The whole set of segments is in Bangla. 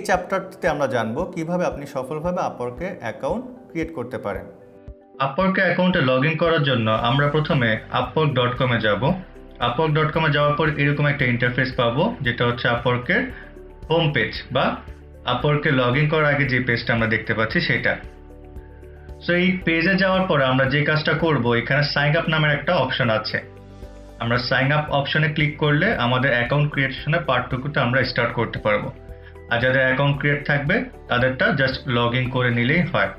এই চ্যাপ্টারটিতে আমরা জানবো কিভাবে আপনি সফলভাবে আপওয়ার্কে অ্যাকাউন্ট ক্রিয়েট করতে পারেন। আপওয়ার্কে অ্যাকাউন্টে লগ ইন করার জন্য আমরা প্রথমে upwork.com-এ যাব। upwork.com-এ যাওয়ার পর এরকম একটা ইন্টারফেস পাবো, যেটা হচ্ছে আপওয়ার্কের হোম পেজ বা আপওয়ার্কে লগ ইন করার আগে যে পেজটা আমরা দেখতে পাচ্ছি সেটা। সো এই পেজে যাওয়ার পরে আমরা যে কাজটা করব, এখানে সাইন আপ নামের একটা অপশন আছে। আমরা সাইন আপ অপশনে ক্লিক করলে আমাদের অ্যাকাউন্ট ক্রিয়েশনের পার্টটুকুতে আমরা স্টার্ট করতে পারবো। আর যাদের অ্যাকাউন্ট ক্রিয়েট থাকবে তাদেরটা জাস্ট লগ ইন করে নিলেই হয়।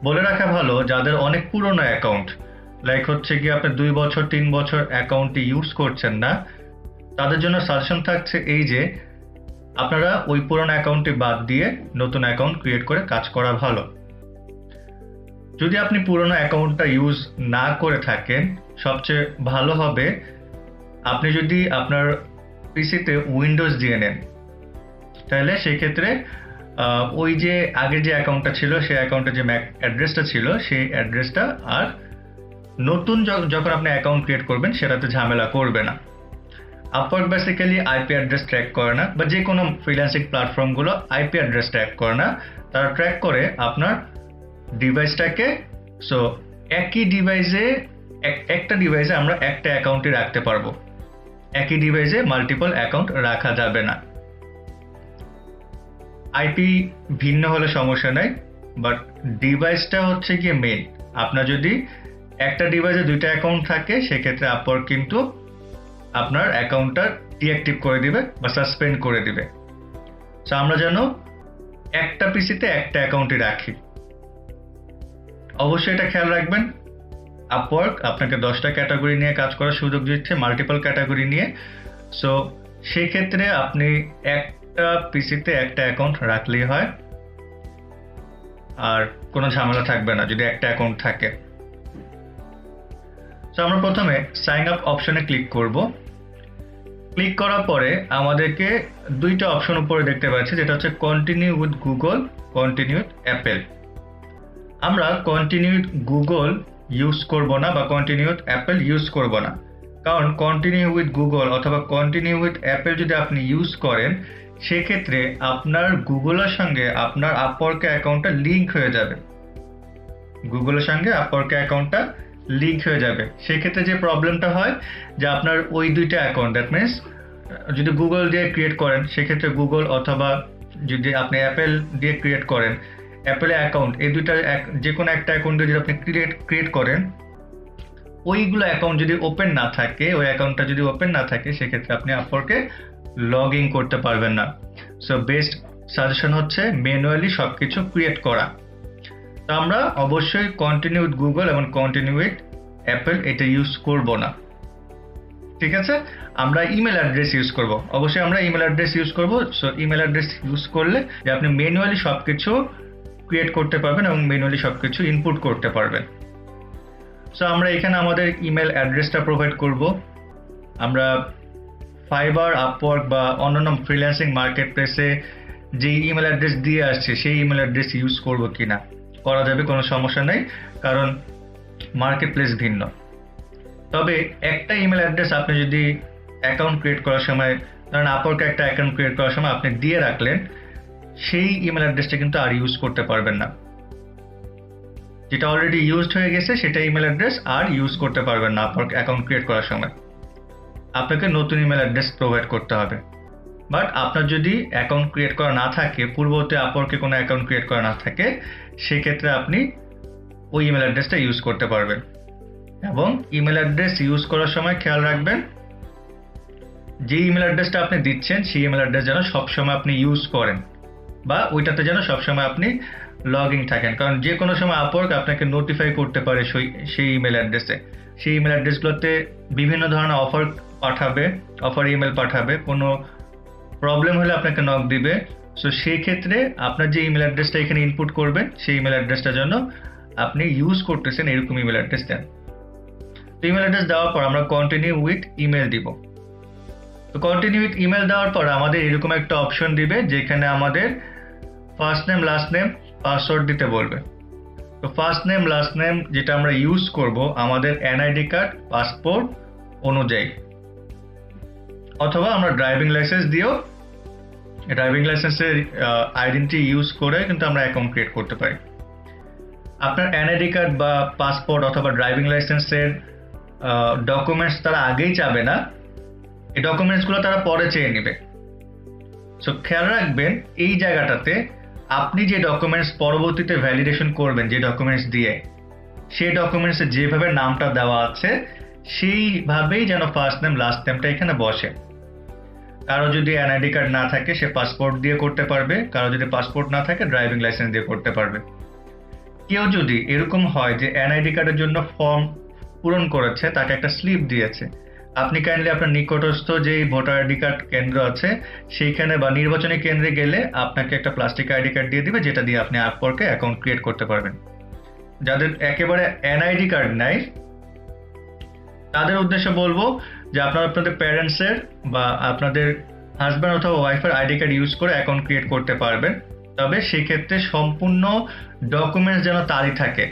বলে রাখা ভালো, যাদের অনেক পুরনো অ্যাকাউন্ট, লাইক হচ্ছে কি আপনি 2 বছর 3 বছর অ্যাকাউন্টটি ইউজ করছেন না, তাদের জন্য সাজেশন থাকছে এই যে আপনারা ওই পুরনো অ্যাকাউন্টটি বাদ দিয়ে নতুন অ্যাকাউন্ট ক্রিয়েট করে কাজ করা ভালো। যদি আপনি পুরনো অ্যাকাউন্টটা ইউজ না করে থাকেন, সবচেয়ে ভালো হবে আপনি যদি আপনার পিসিতে উইন্ডোজ দিয়ে নেন, তাহলে সেক্ষেত্রে ওই যে আগের যে অ্যাকাউন্টটা ছিল সেই অ্যাকাউন্টের যে ম্যাক অ্যাড্রেসটা ছিল সেই অ্যাড্রেসটা আর নতুন যখন আপনি অ্যাকাউন্ট ক্রিয়েট করবেন সেটাতে ঝামেলা করবে না। Upwork basically IP address track করে না, বা যে কোনো ফ্রিল্যান্সিং প্ল্যাটফর্মগুলো আইপি অ্যাড্রেস ট্র্যাক করে না, তারা ট্র্যাক করে আপনার ডিভাইসটাকে। সো একই ডিভাইসে একটা ডিভাইসে আমরা একটা অ্যাকাউন্টই রাখতে পারবো, একই ডিভাইসে মাল্টিপল অ্যাকাউন্ট রাখা যাবে না। আইপি ভিন্ন হলে সমস্যা নাই, বাট ডিভাইসটা হচ্ছে গিয়ে মেন। আপনার যদি একটা ডিভাইসে 2টা অ্যাকাউন্ট থাকে সেক্ষেত্রে আপওয়ার্ক কিন্তু আপনার অ্যাকাউন্টটা ডিঅ্যাক্টিভ করে দিবে বা সাসপেন্ড করে দিবে। সো আমরা যেন একটা পিসিতে একটা অ্যাকাউন্টই রাখি। অবশ্যই এটা খেয়াল রাখবেন, আপওয়ার্ক আপনাকে 10টা ক্যাটাগরি নিয়ে কাজ করার সুযোগ দিচ্ছে, মাল্টিপল ক্যাটাগরি নিয়ে। সো সেই ক্ষেত্রে আপনি একটা পিসিতে একটা অ্যাকাউন্ট রাখলেই হয়, আর কোনো ঝামেলা থাকবে না যদি একটা অ্যাকাউন্ট থাকে। সো আমরা প্রথমে সাইন আপ অপশনে ক্লিক করব। ক্লিক করার পরে আমাদেরকে 2টা অপশন উপরে দেখতে পাচ্ছি, যেটা হচ্ছে continue with Google, continue with Apple. আমরা কন্টিনিউ উইথ গুগল ইউজ করব না বা কন্টিনিউ উইথ অ্যাপেল ইউজ করব না, কারণ কন্টিনিউ উইথ গুগল অথবা কন্টিনিউ উইথ অ্যাপেল যদি আপনি ইউজ করেন সেক্ষেত্রে আপনার গুগলের সঙ্গে আপনার আপওয়ার্কে অ্যাকাউন্টটা লিঙ্ক হয়ে যাবে। গুগলের সঙ্গে আপওয়ার্কে অ্যাকাউন্টটা লিঙ্ক হয়ে যাবে। সেক্ষেত্রে যে প্রবলেমটা হয় যে আপনার ওই 2টা অ্যাকাউন্ট, দ্যাট মিনস যদি গুগল দিয়ে ক্রিয়েট করেন সেক্ষেত্রে গুগল, অথবা যদি আপনি অ্যাপেল দিয়ে ক্রিয়েট করেন অ্যাপেলের অ্যাকাউন্ট, এই 2টা যে কোনো একটা অ্যাকাউন্টে যদি আপনি ক্রিয়েট করেন, ওইগুলো অ্যাকাউন্ট যদি ওপেন না থাকে, ওই অ্যাকাউন্টটা যদি ওপেন না থাকে সেক্ষেত্রে আপনি আপওয়ার্কে লগ ইন করতে পারবেন না। সো বেস্ট সাজেশন হচ্ছে ম্যানুয়ালি সবকিছু ক্রিয়েট করা। তো আমরা অবশ্যই কন্টিনিউ উইথ গুগল এবং কন্টিনিউ উইথ অ্যাপেল এটা ইউজ করব না, ঠিক আছে? আমরা ইমেল অ্যাড্রেস ইউজ করব, অবশ্যই আমরা ইমেল অ্যাড্রেস ইউজ করব। সো ইমেল অ্যাড্রেস ইউজ করলে যে আপনি ম্যানুয়ালি সবকিছু ক্রিয়েট করতে পারবেন এবং ম্যানুয়ালি সবকিছু ইনপুট করতে পারবেন। সো আমরা এখানে আমাদের ইমেল অ্যাড্রেসটা প্রোভাইড করব। আমরা ফাইবার, আপওয়ার্ক বা অন্যান্য ফ্রিল্যান্সিং মার্কেট প্লেসে যে ইমেল অ্যাড্রেস দিয়ে আসছে সেই ইমেল অ্যাড্রেস ইউজ করব কিনা, করা যাবে, কোনো সমস্যা নেই, কারণ মার্কেট প্লেস ভিন্ন। তবে একটা ইমেল অ্যাড্রেস আপনি যদি অ্যাকাউন্ট ক্রিয়েট করার সময়, ধরেন আপওয়ার্কে একটা অ্যাকাউন্ট ক্রিয়েট করার সময় আপনি দিয়ে রাখলেন, সেই ইমেল অ্যাড্রেসটা কিন্তু আর ইউজ করতে পারবেন না। যেটা অলরেডি ইউজড হয়ে গেছে সেটা ইমেল অ্যাড্রেস আর ইউজ করতে পারবেন না আপওয়ার্ক অ্যাকাউন্ট ক্রিয়েট করার সময়। আপনাকে নতুন ইমেল অ্যাড্রেস প্রোভাইড করতে হবে। বাট আপনার যদি অ্যাকাউন্ট ক্রিয়েট করা না থাকে, পূর্ববর্তী আপওয়ার্কে কোনো অ্যাকাউন্ট ক্রিয়েট করা না থাকে, সেক্ষেত্রে আপনি ওই ইমেল অ্যাড্রেসটা ইউজ করতে পারবেন। এবং ইমেল অ্যাড্রেস ইউজ করার সময় খেয়াল রাখবেন যে ইমেল অ্যাড্রেসটা আপনি দিচ্ছেন সেই ইমেল অ্যাড্রেস যেন সবসময় আপনি ইউজ করেন, বা ওইটাতে যেন সবসময় আপনি লগ ইন থাকেন, কারণ যে কোনো সময় আপওয়ার্ক আপনাকে নোটিফাই করতে পারে সেই ইমেল অ্যাড্রেসে। সেই ইমেল অ্যাড্রেসগুলোতে বিভিন্ন ধরনের অফার পাঠাবে, অফার ইমেল পাঠাবে, কোনো প্রবলেম হলে আপনাকে নক দিবে। সো সেই ক্ষেত্রে আপনার যে ইমেল অ্যাড্রেসটা এখানে ইনপুট করবেন সেই ইমেল অ্যাড্রেসটা যেন আপনি ইউজ করতেছেন এরকম ইমেল অ্যাড্রেস দেন। তো ইমেল অ্যাড্রেস দেওয়ার পর আমরা কন্টিনিউ উইথ ইমেল দিব। তো কন্টিনিউ উইথ ইমেল দেওয়ার পর আমাদের এরকম একটা অপশন দিবে যেখানে আমাদের first name, last name, password দিতে বলবে। তো ফার্স্ট নেম, লাস্ট নেম যেটা আমরা ইউজ করব আমাদের এনআইডি কার্ড, পাসপোর্ট অনুযায়ী, অথবা আমরা ড্রাইভিং লাইসেন্স দিয়েও ড্রাইভিং লাইসেন্সের আইডেন্টিটি ইউজ করে কিন্তু আমরা অ্যাকাউন্ট ক্রিয়েট করতে পারি। আপনার এনআইডি কার্ড বা পাসপোর্ট অথবা ড্রাইভিং লাইসেন্সের ডকুমেন্টস তারা আগেই চাবে না, এই ডকুমেন্টসগুলো তারা পরে চেয়ে নেবে। সো খেয়াল রাখবেন এই জায়গাটাতে আপনি যে ডকুমেন্টস পরবর্তীতে ভ্যালিডেশন করবেন, যে ডকুমেন্টস দিয়ে, সেই ডকুমেন্টসে যেভাবে নামটা দেওয়া আছে সেইভাবেই যেন ফার্স্ট নেম লাস্ট নেমটা এখানে বসে। কারো যদি এনআইডি কার্ড না থাকে সে পাসপোর্ট দিয়ে করতে পারবে, কারো যদি পাসপোর্ট না থাকে ড্রাইভিং লাইসেন্স দিয়ে করতে পারবে। কেউ যদি এরকম হয় যে এনআইডি কার্ডের জন্য ফর্ম পূরণ করেছে, তাকে একটা স্লিপ দিয়েছে, আপনি কাইন্ডলি আপনার নিকটস্থ যেই ভোটার আইডি কার্ড কেন্দ্র আছে সেইখানে বা নির্বাচনী কেন্দ্রে গেলে আপনাকে একটা প্লাস্টিক আইডি কার্ড দিয়ে দিবে, যেটা দিয়ে আপনি আপওয়ার্কে অ্যাকাউন্ট ক্রিয়েট করতে পারবেন। যাদের একেবারে এনআইডি কার্ড নাই তাদের উদ্দেশ্যে বলবো যে আপনারা আপনাদের প্যারেন্টসের বা আপনাদের হাজব্যান্ড অথবা ওয়াইফের আইডি কার্ড ইউজ করে অ্যাকাউন্ট ক্রিয়েট করতে পারবেন, তবে সেক্ষেত্রে সম্পূর্ণ ডকুমেন্টস যেন তারই থাকে,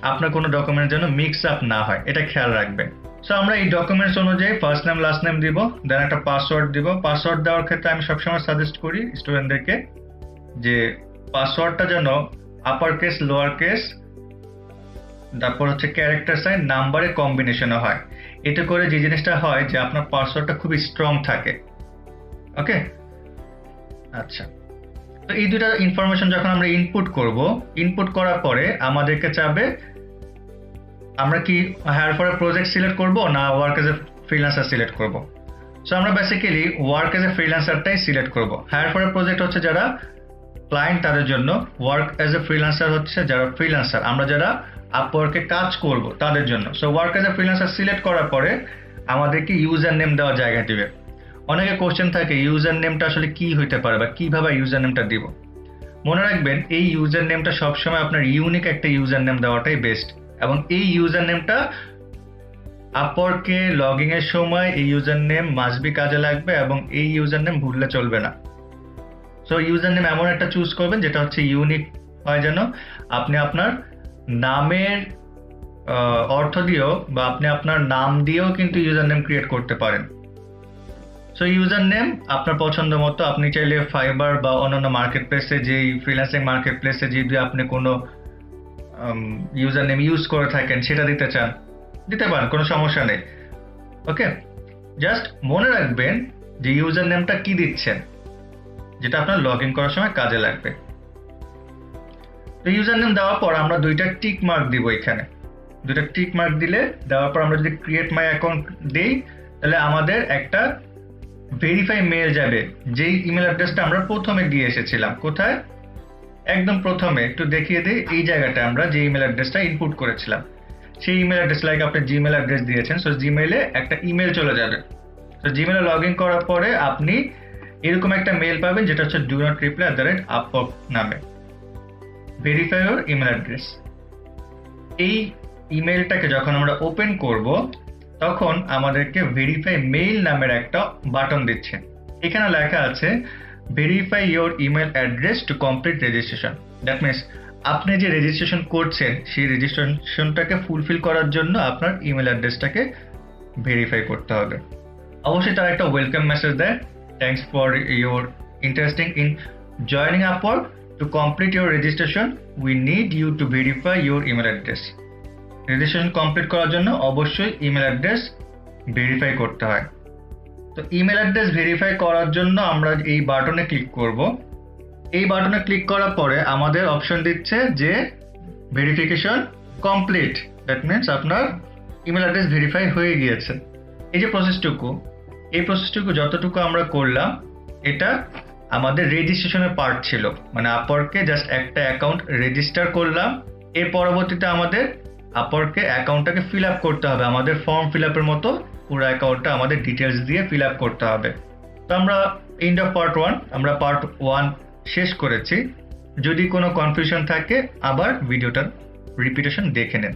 আপনার কোনো ডকুমেন্টস যেন মিক্স আপ না হয়, এটা খেয়াল রাখবেন। সো আমরা এই ডকুমেন্টস অনুযায়ী ফার্স্ট নেম লাস্ট নেম দিব, দেন একটা পাসওয়ার্ড দিব। পাসওয়ার্ড দেওয়ার ক্ষেত্রে আমি সবসময় সাজেস্ট করি স্টুডেন্টদেরকে যে পাসওয়ার্ডটা যেন আপার কেস, লোয়ার কেস, তারপর হচ্ছে ক্যারেক্টার সাইন, নাম্বারের কম্বিনেশনে হয়। এতে করে যে জিনিসটা হয় যে আপনার পাসওয়ার্ডটা খুবই স্ট্রং থাকে। ওকে, আচ্ছা, তো এই দুটা ইনফরমেশন যখন আমরা ইনপুট করব, ইনপুট করার পরে আমাদেরকে চাবে আমরা কি hire for a project select করব না work as a freelancer select করব। সো আমরা বেসিক্যালি ওয়ার্ক এজ এ ফ্রিল্যান্সারটাই সিলেক্ট করব। হায়ার ফর এ প্রজেক্ট হচ্ছে যারা ক্লায়েন্ট তাদের জন্য, ওয়ার্ক এজ এ ফ্রিল্যান্সার হচ্ছে যারা ফ্রিল্যান্সার, আমরা যারা আপওয়ার্কে কাজ করব তাদের জন্য। So work as a freelancer select করার পরে আমাদেরকে ইউজার নেম দেওয়ার জায়গা দিবে। অনেকে কোশ্চেন থাকে ইউজার নেমটা আসলে কি হইতে পারে বা কিভাবে ইউজার নেমটা দিব। মনে রাখবেন এই ইউজার নেমটা সবসময় আপনার ইউনিক একটা ইউজার নেম দেওয়াটাই বেস্ট, এবং এই ইউজার নেমটা আপওয়ার্কে লগইন এর সময় এই ইউজার নেম মাস্ট বি কাজে লাগবে এবং এই ইউজার নেম ভুললে চলবে না। সো ইউজার নেম এমন একটা চুজ করবেন যেটা হচ্ছে ইউনিক হয়, যেন আপনি আপনার নামের অর্থ দিয়েও বা আপনি আপনার নাম দিয়েও কিন্তু ইউজার নেম ক্রিয়েট করতে পারেন। সো ইউজার নেম আপনার পছন্দ মতো, আপনি চাইলে ফাইবার বা অন্যান্য মার্কেট প্লেসে, যেই ফ্রিল্যান্সিং মার্কেট প্লেসে যদি আপনি কোনো ইউজার নেম ইউজ করে থাকেন সেটা দিতে চান দিতে পারেন, কোনো সমস্যা নেই। ওকে, জাস্ট মনে রাখবেন যে ইউজার নেমটা কি দিচ্ছেন, যেটা আপনার লগ ইন করার সময় কাজে লাগবে। তো ইউজার নেম দেওয়ার পর আমরা দুইটা টিক মার্ক দিব। এখানে দুইটা টিক মার্ক দিলে দেওয়ার পর আমরা যদি ক্রিয়েট মাই অ্যাকাউন্ট দিই তাহলে আমাদের একটা ভেরিফাই মেল যাবে, যেই ইমেল অ্যাড্রেসটা আমরা প্রথমে দিয়ে এসেছিলাম। কোথায়? একদম প্রথমে একটু দেখিয়ে দিই, এই জায়গাটা আমরা যে ইমেল অ্যাড্রেসটা ইনপুট করেছিলাম সেই ইমেল অ্যাড্রেস, লাইক আপনি জিমেল অ্যাড্রেস দিয়েছেন, সো জিমেইলে একটা ইমেল চলে যাবে। তো জিমেইলে লগ ইন করার পরে আপনি এরকম একটা মেল পাবেন যেটা হচ্ছে ডু নট রিপ্লাই @upwork নামে, ভেরিফাই ইওর ইমেল অ্যাড্রেস। এই ইমেলটাকে যখন আমরা ওপেন করব তখন আমাদেরকে ভেরিফাই মেইল নামের একটা বাটন দিচ্ছে। এখানে লেখা আছে verify your email address to complete registration. That means আপনি যে রেজিস্ট্রেশন করছেন সেই রেজিস্ট্রেশনটাকে ফুলফিল করার জন্য আপনার ইমেল অ্যাড্রেসটাকে ভেরিফাই করতে হবে। অবশ্যই তারা একটা ওয়েলকাম মেসেজ দেয়, thanks for your interesting in joining Upwork, to complete your registration we need you to verify your email address. Registration complete করার জন্য অবশ্যই ইমেল অ্যাড্রেস ভেরিফাই করতে হয়। তো ইমেল অ্যাড্রেস ভেরিফাই করার জন্য আমরা এই বাটনে ক্লিক করব। এই বাটনে ক্লিক করার পরে আমাদের অপশন দিচ্ছে যে ভেরিফিকেশন কমপ্লিট, দ্যাট মিনস আপনার ইমেল অ্যাড্রেস ভেরিফাই হয়ে গিয়েছে। এই যে প্রসেসটুকু যতটুকু আমরা করলাম এটা আমাদের রেজিস্ট্রেশনের পার্ট ছিল, মানে আপওয়ার্কে জাস্ট একটা অ্যাকাউন্ট রেজিস্টার করলাম। এর পরবর্তীতে আমাদের আপওয়ার্কে অ্যাকাউন্টটাকে ফিল আপ করতে হবে, আমাদের ফর্ম ফিল আপের মতো পুরো অ্যাকাউন্টটা আমাদের ডিটেলস দিয়ে ফিল আপ করতে হবে। তো আমরা এন্ড অফ পার্ট 1, আমরা পার্ট 1 শেষ করেছি। যদি কোনো কনফিউশন থাকে আবার ভিডিওটার রিপিটেশন দেখে নেন।